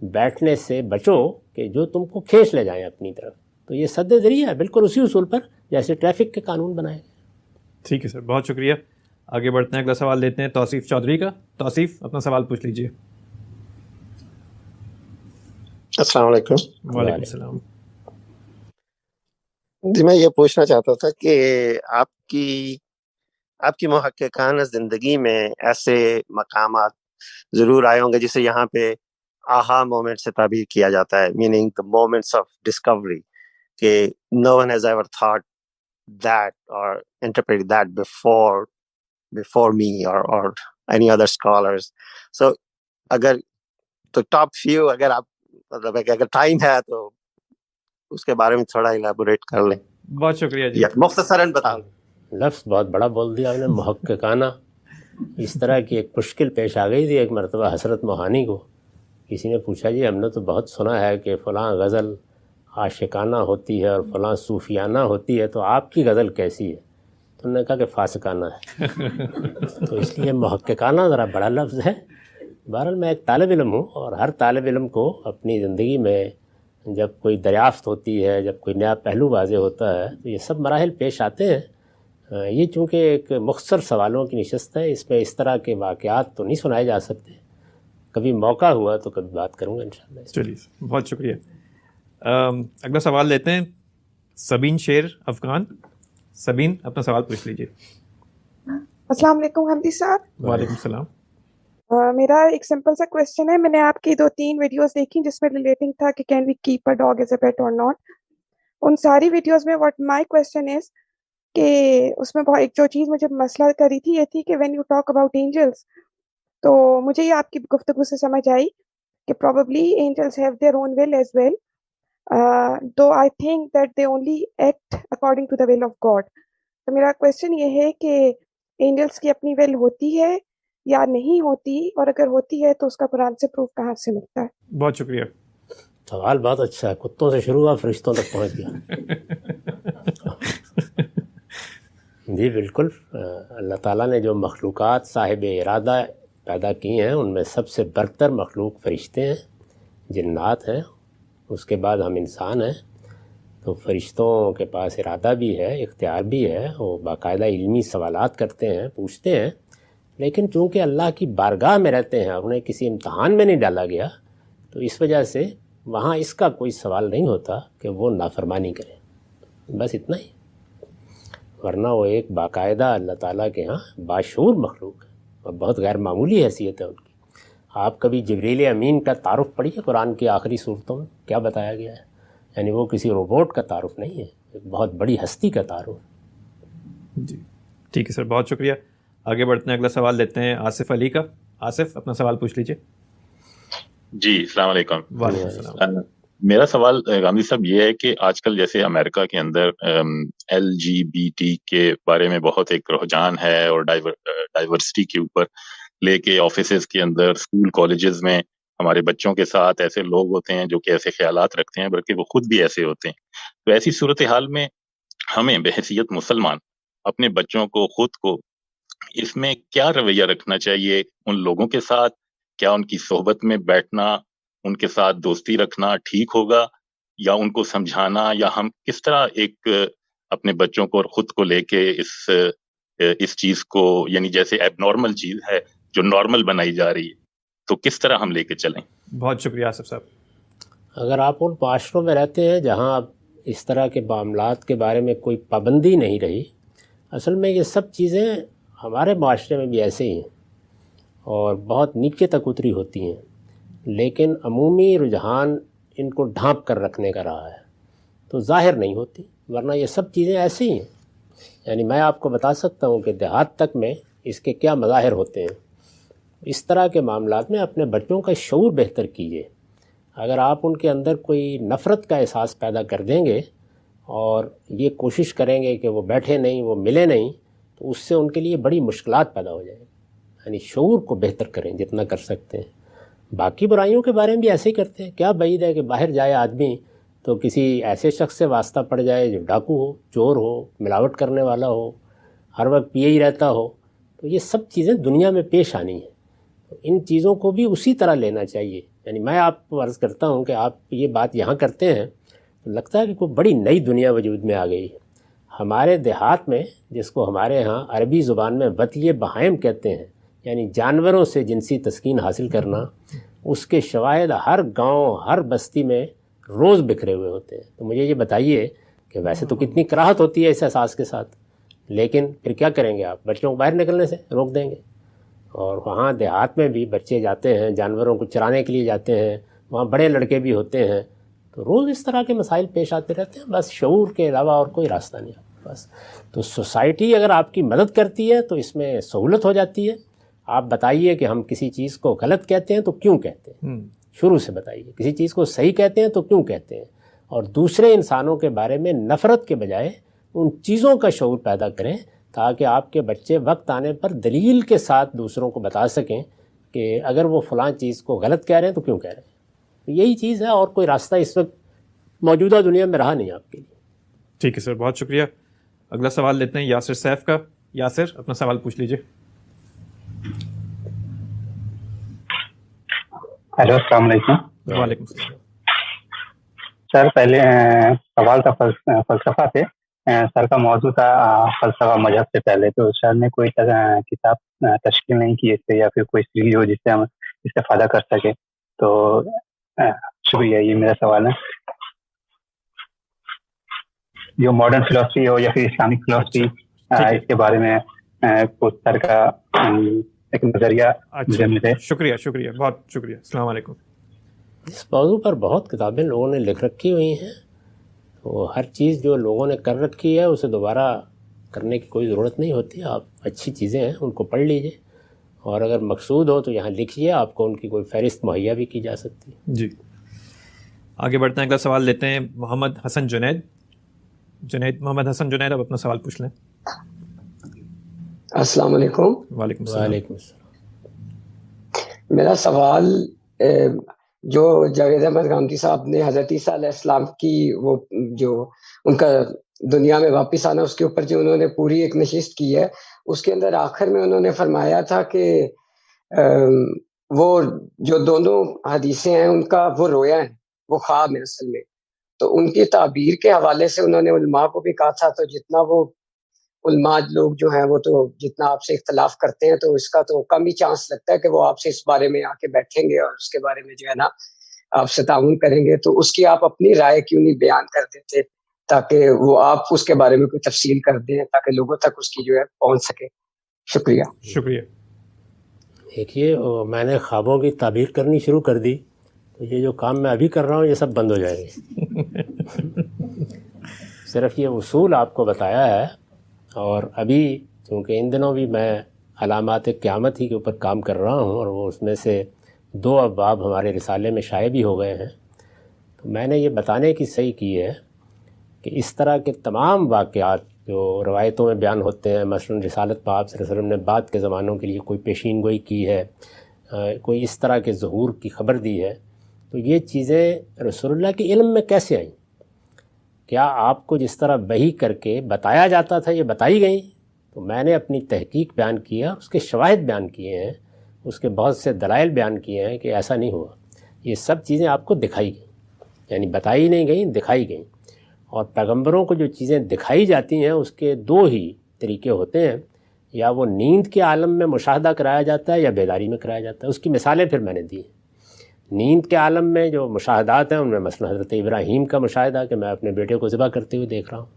بیٹھنے سے بچو کہ جو تم کو کھینچ لے جائیں اپنی طرف. تو یہ سد ذریعہ ہے بالکل اسی اصول پر جیسے ٹریفک کے قانون بنائے گئے. ٹھیک ہے سر، بہت شکریہ. آگے بڑھتے ہیں، اگلا سوال لیتے ہیں توصیف چودھری کا. توصیف، اپنا سوال پوچھ لیجیے. السلام علیکم. وعلیکم السلام. جی میں یہ پوچھنا چاہتا تھا کہ آپ کی محققانہ زندگی میں ایسے مقامات ضرور آئے ہوں گے جسے یہاں پہ آہا مومنٹ سے تعبیر کیا جاتا ہے، meaning the moments of discovery، کہ no one has ever thought that or interpreted that before me or any other scholars. So اگر تو ٹاپ فیو، اگر آپ مطلب اگر ٹائم ہے تو اس کے بارے میں تھوڑا الیبوریٹ کر لیں. بہت شکریہ جی. یا مختصراً بتا دیں. لفظ بہت بڑا بول دیا آپ نے، محققانہ. اس طرح کی ایک مشکل پیش آ گئی تھی ایک مرتبہ حضرت موہانی کو. کسی نے پوچھا جی ہم نے تو بہت سنا ہے کہ فلاں غزل عاشقانہ ہوتی ہے اور فلاں صوفیانہ ہوتی ہے، تو آپ کی غزل کیسی ہے؟ تو انہوں نے کہا کہ فاسقانہ ہے. تو اس لیے محققانہ ذرا بڑا لفظ ہے. بہرحال میں ایک طالب علم ہوں، اور ہر طالب علم کو اپنی زندگی میں جب کوئی دریافت ہوتی ہے، جب کوئی نیا پہلو واضح ہوتا ہے، تو یہ سب مراحل پیش آتے ہیں. یہ چونکہ ایک مختصر سوالوں کی نشست ہے، اس میں اس طرح کے واقعات تو نہیں سنائے جا سکتے. کبھی موقع ہوا تو کبھی بات کروں گا انشاءاللہ. چلیے بہت شکریہ. اگلا سوال لیتے ہیں سبین شیر افغان. سبین، اپنا سوال پوچھ لیجیے. السلام علیکم حمدی صاحب. وعلیکم السلام. میرا ایک سمپل سا کویشچن ہے. میں نے آپ کی 2-3 ویڈیوز دیکھی جس میں ریلیٹنگ تھا کہ can we keep a dog as a pet اور ناٹ. ان ساری ویڈیوز میں واٹ مائی کویشچن از کہ اس میں بہت ایک جو چیز مجھے مسئلہ کری تھی یہ تھی کہ when you talk about angels, تو مجھے یہ آپ کی گفتگو سے سمجھ آئی کہ probably angels have their own will as well, though I think that they only act according to the will of God. تو میرا کویشچن یہ ہے کہ اینجلس کی اپنی ول ہوتی ہے یا نہیں ہوتی، اور اگر ہوتی ہے تو اس کا قرآن سے پروف کہاں سے ملتا ہے؟ بہت شکریہ. سوال بہت اچھا ہے، کتوں سے شروع ہوا فرشتوں تک پہنچ گیا. جی بالکل. اللہ تعالیٰ نے جو مخلوقات صاحب ارادہ پیدا کی ہیں ان میں سب سے برتر مخلوق فرشتے ہیں، جنات ہیں، اس کے بعد ہم انسان ہیں. تو فرشتوں کے پاس ارادہ بھی ہے، اختیار بھی ہے، وہ باقاعدہ علمی سوالات کرتے ہیں، پوچھتے ہیں. لیکن چونکہ اللہ کی بارگاہ میں رہتے ہیں، انہیں کسی امتحان میں نہیں ڈالا گیا، تو اس وجہ سے وہاں اس کا کوئی سوال نہیں ہوتا کہ وہ نافرمانی کریں. بس اتنا ہی. ورنہ وہ ایک باقاعدہ اللہ تعالیٰ کے ہاں باشعور مخلوق ہے اور بہت غیر معمولی حیثیت ہے ان کی. آپ کبھی جبریل امین کا تعارف پڑھیے قرآن کی آخری صورتوں میں کیا بتایا گیا ہے. یعنی وہ کسی روبوٹ کا تعارف نہیں ہے، ایک بہت بڑی ہستی کا تعارف. جی ٹھیک ہے سر، بہت شکریہ. آگے بڑھتے ہیں، اگلا سوال لیتے ہیں آصف علی کا. آصف، اپنا سوال پوچھ لیجیے. جی السلام علیکم. وعلیکم السلام. میرا سوال غامدی صاحب یہ ہے کہ آج کل جیسے امریکہ کے اندر LGBT کے بارے میں بہت ایک رجحان ہے، اور ڈائیورسٹی کے اوپر لے کے آفیسز کے اندر، اسکول کالجز میں ہمارے بچوں کے ساتھ ایسے لوگ ہوتے ہیں جو کہ ایسے خیالات رکھتے ہیں، بلکہ وہ خود بھی ایسے ہوتے ہیں. تو ایسی صورتحال میں ہمیں بحیثیت مسلمان اپنے بچوں کو، خود کو، اس میں کیا رویہ رکھنا چاہیے ان لوگوں کے ساتھ؟ کیا ان کی صحبت میں بیٹھنا، ان کے ساتھ دوستی رکھنا ٹھیک ہوگا، یا ان کو سمجھانا، یا ہم کس طرح ایک اپنے بچوں کو اور خود کو لے کے اس چیز کو، یعنی جیسے ایب نارمل چیز ہے جو نارمل بنائی جا رہی ہے، تو کس طرح ہم لے کے چلیں؟ بہت شکریہ آصف صاحب. اگر آپ ان معاشروں میں رہتے ہیں جہاں اس طرح کے معاملات کے بارے میں کوئی پابندی نہیں رہی، اصل میں یہ سب چیزیں ہمارے معاشرے میں بھی ایسے ہی ہیں اور بہت نیچے تک اتری ہوتی ہیں، لیکن عمومی رجحان ان کو ڈھانپ کر رکھنے کا رہا ہے تو ظاہر نہیں ہوتی. ورنہ یہ سب چیزیں ایسی ہی ہیں. یعنی میں آپ کو بتا سکتا ہوں کہ دیہات تک میں اس کے کیا مظاہر ہوتے ہیں. اس طرح کے معاملات میں اپنے بچوں کا شعور بہتر کیجیے. اگر آپ ان کے اندر کوئی نفرت کا احساس پیدا کر دیں گے اور یہ کوشش کریں گے کہ وہ بیٹھے نہیں، وہ ملے نہیں، تو اس سے ان کے لیے بڑی مشکلات پیدا ہو جائیں گی. یعنی شعور کو بہتر کریں جتنا کر سکتے ہیں. باقی برائیوں کے بارے میں بھی ایسے ہی کرتے ہیں. کیا بعید ہے کہ باہر جائے آدمی تو کسی ایسے شخص سے واسطہ پڑ جائے جو ڈاکو ہو، چور ہو، ملاوٹ کرنے والا ہو، ہر وقت پیے ہی رہتا ہو، تو یہ سب چیزیں دنیا میں پیش آنی ہیں، تو ان چیزوں کو بھی اسی طرح لینا چاہیے. یعنی میں آپ کو عرض کرتا ہوں کہ آپ یہ بات یہاں کرتے ہیں تو لگتا ہے کہ کوئی بڑی نئی دنیا وجود میں آ گئی ہے. ہمارے دیہات میں، جس کو ہمارے ہاں عربی زبان میں وطی بہائم کہتے ہیں، یعنی جانوروں سے جنسی تسکین حاصل کرنا، اس کے شواہد ہر گاؤں ہر بستی میں روز بکھرے ہوئے ہوتے ہیں. تو مجھے یہ بتائیے کہ ویسے تو کتنی کراہت ہوتی ہے اس احساس کے ساتھ، لیکن پھر کیا کریں گے آپ؟ بچوں کو باہر نکلنے سے روک دیں گے. اور وہاں دیہات میں بھی بچے جاتے ہیں، جانوروں کو چرانے کے لیے جاتے ہیں، وہاں بڑے لڑکے بھی ہوتے ہیں، تو روز اس طرح کے مسائل پیش آتے رہتے ہیں. بس شعور کے علاوہ اور کوئی راستہ نہیں ہے بس. تو سوسائٹی اگر آپ کی مدد کرتی ہے تو اس میں سہولت ہو جاتی ہے. آپ بتائیے کہ ہم کسی چیز کو غلط کہتے ہیں تو کیوں کہتے ہیں، شروع سے بتائیے. کسی چیز کو صحیح کہتے ہیں تو کیوں کہتے ہیں، اور دوسرے انسانوں کے بارے میں نفرت کے بجائے ان چیزوں کا شعور پیدا کریں تاکہ آپ کے بچے وقت آنے پر دلیل کے ساتھ دوسروں کو بتا سکیں کہ اگر وہ فلاں چیز کو غلط کہہ رہے ہیں تو کیوں کہہ رہے ہیں. یہی چیز ہے، اور کوئی راستہ اس وقت موجودہ دنیا میں رہا نہیں آپ کے لیے. ٹھیک ہے سر، بہت شکریہ. اگلا سوال لیتے ہیں یاسر سیف کا. یاسر، اپنا سوال پوچھ لیجیے. ہیلو، السلام علیکم. وعلیکم السلام. سر پہلے سوال کا فلسفہ سے، سر کا موضوع تھا فلسفہ مذہب سے پہلے، تو سر نے کوئی کتاب تشکیل نہیں کی اس سے، یا پھر کوئی سیریز ہو جس سے ہم استفادہ کر سکے. تو شکریہ، یہ میرا سوال ہے. جو ماڈرن فلسفی ہو یا پھر اسلامک فلسفی، اس کے بارے میں کچھ سر کا ایک نظریہ مجھے. شکریہ، بہت شکریہ. السلام علیکم. اس موضوع پر بہت کتابیں لوگوں نے لکھ رکھی ہوئی ہیں، تو ہر چیز جو لوگوں نے کر رکھی ہے اسے دوبارہ کرنے کی کوئی ضرورت نہیں ہوتی. آپ اچھی چیزیں ہیں ان کو پڑھ لیجئے، اور اگر مقصود ہو تو یہاں لکھیے، آپ کو ان کی کوئی فہرست مہیا بھی کی جا سکتی ہے. جی، آگے بڑھتے ہیں. اگلا سوال لیتے ہیں محمد حسن جنید. محمد حسن جنید، اب اپنا سوال پوچھ لیں. السلام علیکم. وعلیکم السلام. وعلیکم السلام. میرا سوال جو جاوید احمد غامدی صاحب نے حضرت عیسیٰ علیہ السلام کی وہ جو ان کا دنیا میں واپس آنا، اس کے اوپر جو انہوں نے پوری ایک نشست کی ہے، اس کے اندر آخر میں انہوں نے فرمایا تھا کہ وہ جو دونوں حدیثیں ہیں ان کا وہ رویا ہے، وہ خواب ہے اصل میں. تو ان کی تعبیر کے حوالے سے انہوں نے علماء کو بھی کہا تھا، تو جتنا وہ علماء لوگ جو ہیں وہ تو جتنا آپ سے اختلاف کرتے ہیں تو اس کا تو کم ہی چانس لگتا ہے کہ وہ آپ سے اس بارے میں آ کے بیٹھیں گے اور اس کے بارے میں جو ہے نا آپ سے تعاون کریں گے. تو اس کی آپ اپنی رائے کیوں نہیں بیان کر دیتے تاکہ وہ آپ اس کے بارے میں کوئی تفصیل کر دیں تاکہ لوگوں تک اس کی جو ہے پہنچ سکے. شکریہ. دیکھیے، میں نے خوابوں کی تعبیر کرنی شروع کر دی تو یہ جو کام میں ابھی کر رہا ہوں یہ سب بند ہو جائے گے. صرف یہ اصول آپ کو بتایا ہے، اور ابھی چونکہ ان دنوں بھی میں علامات قیامت ہی کے اوپر کام کر رہا ہوں، اور وہ اس میں سے 2 ابواب ہمارے رسالے میں شائع بھی ہو گئے ہیں، تو میں نے یہ بتانے کی صحیح کی ہے کہ اس طرح کے تمام واقعات جو روایتوں میں بیان ہوتے ہیں، مثلا رسالت پاک صلی اللہ علیہ وسلم نے بعد کے زمانوں کے لیے کوئی پیشین گوئی کی ہے، کوئی اس طرح کے ظہور کی خبر دی ہے، تو یہ چیزیں رسول اللہ کے علم میں کیسے آئیں؟ کیا آپ کو جس طرح وحی کر کے بتایا جاتا تھا یہ بتائی گئیں؟ تو میں نے اپنی تحقیق بیان کیا، اس کے شواہد بیان کیے ہیں، اس کے بہت سے دلائل بیان کیے ہیں کہ ایسا نہیں ہوا. یہ سب چیزیں آپ کو دکھائی گئیں، یعنی بتائی نہیں گئیں، دکھائی گئیں. اور پیغمبروں کو جو چیزیں دکھائی جاتی ہیں اس کے 2 ہی طریقے ہوتے ہیں، یا وہ نیند کے عالم میں مشاہدہ کرایا جاتا ہے یا بیداری میں کرایا جاتا ہے. اس کی مثالیں پھر میں نے دی ہیں. نیند کے عالم میں جو مشاہدات ہیں ان میں مثلا حضرت ابراہیم کا مشاہدہ کہ میں اپنے بیٹے کو ذبح کرتے ہوئے دیکھ رہا ہوں،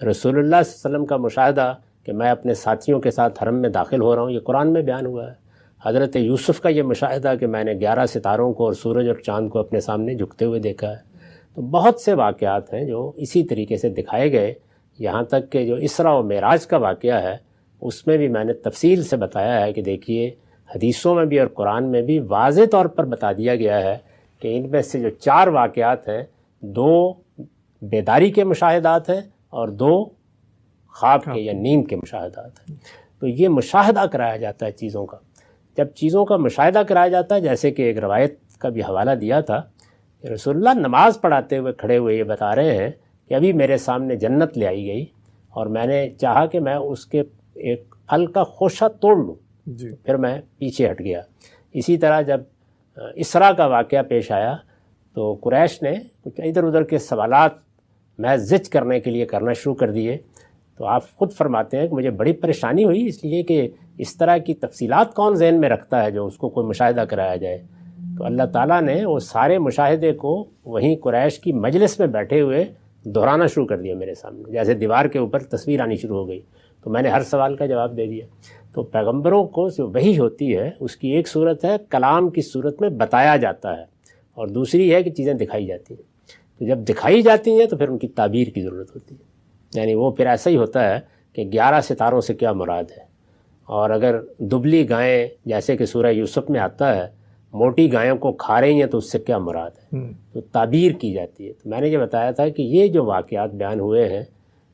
رسول اللہ صلی اللہ علیہ وسلم کا مشاہدہ کہ میں اپنے ساتھیوں کے ساتھ حرم میں داخل ہو رہا ہوں، یہ قرآن میں بیان ہوا ہے. حضرت یوسف کا یہ مشاہدہ کہ میں نے 11 ستاروں کو اور سورج اور چاند کو اپنے سامنے جھکتے ہوئے دیکھا ہے. تو بہت سے واقعات ہیں جو اسی طریقے سے دکھائے گئے. یہاں تک کہ جو اسراء و معراج کا واقعہ ہے اس میں بھی میں نے تفصیل سے بتایا ہے کہ دیکھیے حدیثوں میں بھی اور قرآن میں بھی واضح طور پر بتا دیا گیا ہے کہ ان میں سے جو 4 واقعات ہیں، 2 بیداری کے مشاہدات ہیں اور 2 خواب کے یا نیند کے مشاہدات ہیں. تو یہ مشاہدہ کرایا جاتا ہے چیزوں کا. جب چیزوں کا مشاہدہ کرایا جاتا ہے، جیسے کہ ایک روایت کا بھی حوالہ دیا تھا کہ رسول اللہ نماز پڑھاتے ہوئے کھڑے ہوئے یہ بتا رہے ہیں کہ ابھی میرے سامنے جنت لے آئی گئی اور میں نے چاہا کہ میں اس کے ایک پھل کا خوشہ توڑ لوں، جی پھر میں پیچھے ہٹ گیا۔ اسی طرح جب اسرا کا واقعہ پیش آیا تو قریش نے کچھ ادھر ادھر کے سوالات محض زج کرنے کے لیے کرنا شروع کر دیے۔ تو آپ خود فرماتے ہیں کہ مجھے بڑی پریشانی ہوئی، اس لیے کہ اس طرح کی تفصیلات کون ذہن میں رکھتا ہے جو اس کو کوئی مشاہدہ کرایا جائے۔ تو اللہ تعالیٰ نے وہ سارے مشاہدے کو وہیں قریش کی مجلس میں بیٹھے ہوئے دہرانا شروع کر دیا میرے سامنے، جیسے دیوار کے اوپر تصویر آنی شروع ہو گئی، تو میں نے ہر سوال کا جواب دے دیا۔ تو پیغمبروں کو جو وحی ہوتی ہے اس کی ایک صورت ہے کلام کی صورت میں بتایا جاتا ہے، اور دوسری ہے کہ چیزیں دکھائی جاتی ہیں۔ تو جب دکھائی جاتی ہیں تو پھر ان کی تعبیر کی ضرورت ہوتی ہے، یعنی وہ پھر ایسا ہی ہوتا ہے کہ 11 ستاروں سے کیا مراد ہے، اور اگر دبلی گائیں جیسے کہ سورہ یوسف میں آتا ہے موٹی گایوں کو کھا رہی ہیں تو اس سے کیا مراد ہے، تو تعبیر کی جاتی ہے۔ تو میں نے یہ بتایا تھا کہ یہ جو واقعات بیان ہوئے ہیں،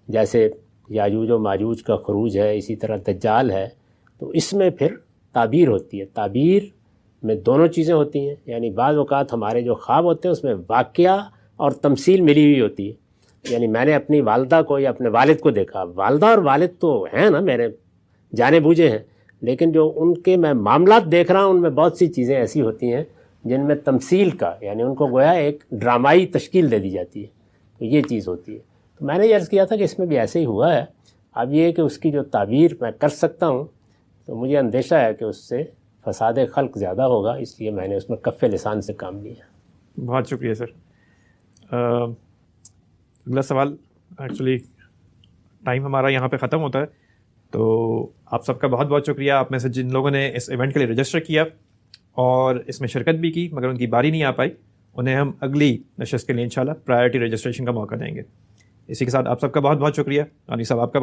جیسے یاجوج و ماجوج کا خروج ہے، اسی طرح دجال ہے، تو اس میں پھر تعبیر ہوتی ہے۔ تعبیر میں دونوں چیزیں ہوتی ہیں، یعنی بعض اوقات ہمارے جو خواب ہوتے ہیں اس میں واقعہ اور تمثیل ملی ہوئی ہوتی ہے۔ یعنی میں نے اپنی والدہ کو یا اپنے والد کو دیکھا، والدہ اور والد تو ہیں نا میرے جانے بوجھے ہیں، لیکن جو ان کے میں معاملات دیکھ رہا ہوں ان میں بہت سی چیزیں ایسی ہوتی ہیں جن میں تمثیل کا، یعنی ان کو گویا ایک ڈرامائی تشکیل دے دی جاتی ہے، تو یہ چیز ہوتی ہے۔ تو میں نے یہ عرض کیا تھا کہ اس میں بھی ایسے ہی ہوا ہے۔ اب یہ کہ اس کی جو تعبیر میں کر سکتا ہوں تو مجھے اندیشہ ہے کہ اس سے فساد خلق زیادہ ہوگا، اس لیے میں نے اس میں کف لسان سے کام لیا۔ بہت شکریہ سر۔ اگلا سوال، ایکچولی ٹائم ہمارا یہاں پہ ختم ہوتا ہے، تو آپ سب کا بہت بہت شکریہ، آپ میں سے جن لوگوں نے اس ایونٹ کے لیے رجسٹر کیا اور اس میں شرکت بھی کی مگر ان کی باری نہیں آ پائی، انہیں ہم اگلی نشست کے لیے انشاءاللہ پرائیورٹی رجسٹریشن کا موقع دیں گے۔ اسی کے ساتھ آپ سب کا بہت بہت شکریہ۔ رانی صاحب آپ کا